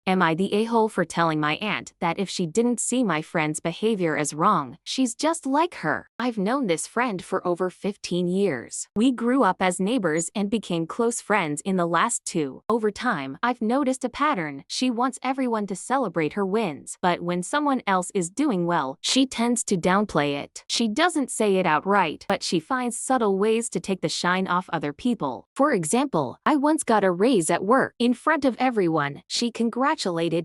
Am I the a-hole for telling my aunt that if she didn't see my friend's behavior as wrong, she's just like her? I've known this friend for over 15 years. We grew up as neighbors and became close friends in the last 2. Over time, I've noticed a pattern. She wants everyone to celebrate her wins, but when someone else is doing well, she tends to downplay it. She doesn't say it outright, but she finds subtle ways to take the shine off other people. For example, I once got a raise at work. In front of everyone, she congratulated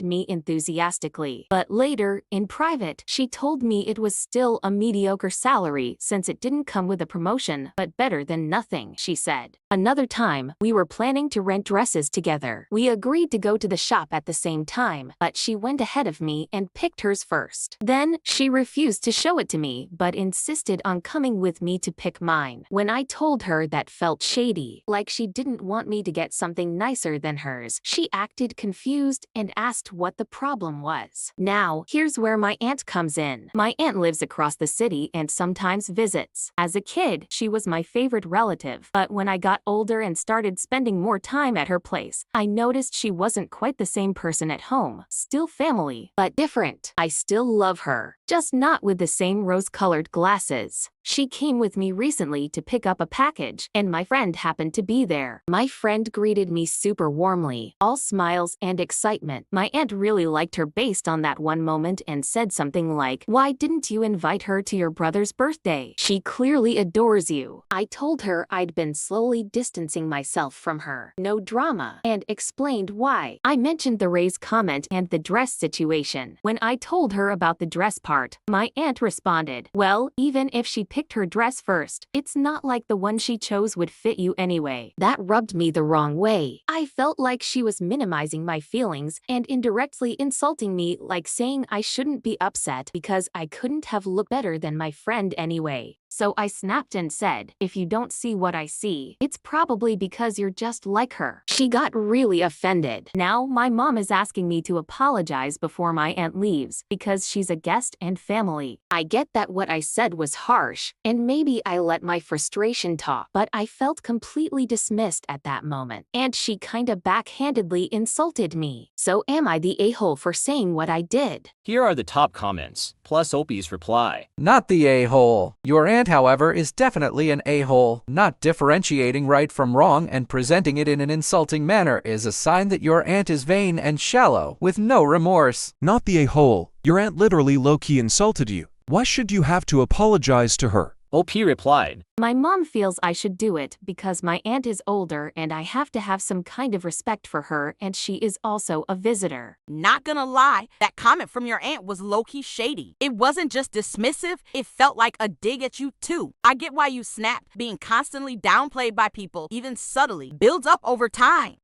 me enthusiastically. But later, in private, she told me it was still a mediocre salary since it didn't come with a promotion, but better than nothing, she said. Another time, we were planning to rent dresses together. We agreed to go to the shop at the same time, but she went ahead of me and picked hers first. Then, she refused to show it to me, but insisted on coming with me to pick mine. When I told her that felt shady, like she didn't want me to get something nicer than hers, she acted confused and asked what the problem was. Now, here's where my aunt comes in. My aunt lives across the city and sometimes visits. As a kid, she was my favorite relative, but when I got older and started spending more time at her place, I noticed she wasn't quite the same person at home. Still family, but different. I still love her, just not with the same rose-colored glasses. She came with me recently to pick up a package, and my friend happened to be there. My friend greeted me super warmly, all smiles and excitement. My aunt really liked her based on that one moment and said something like, "Why didn't you invite her to your brother's birthday? She clearly adores you." I told her I'd been slowly distancing myself from her. No drama, and explained why. I mentioned the raise comment and the dress situation. When I told her about the dress part, my aunt responded, "Well, even if she picked her dress first, it's not like the one she chose would fit you anyway." That rubbed me the wrong way. I felt like she was minimizing my feelings and indirectly insulting me, like saying I shouldn't be upset because I couldn't have looked better than my friend anyway. So I snapped and said, "If you don't see what I see, it's probably because you're just like her." She got really offended. Now my mom is asking me to apologize before my aunt leaves because she's a guest and family. I get that what I said was harsh, and maybe I let my frustration talk, but I felt completely dismissed at that moment, and she kinda backhandedly insulted me. So am I the a-hole for saying what I did? Here are the top comments, plus Opie's reply. Not the a-hole. Your aunt, however, is definitely an a-hole. Not differentiating right from wrong and presenting it in an insulting manner is a sign that your aunt is vain and shallow, with no remorse. Not the a-hole. Your aunt literally low-key insulted you. Why should you have to apologize to her? OP replied, My mom feels I should do it because my aunt is older and I have to have some kind of respect for her, and she is also a visitor. Not gonna lie, that comment from your aunt was low-key shady. It wasn't just dismissive, it felt like a dig at you too. I get why you snapped. Being constantly downplayed by people, even subtly, builds up over time.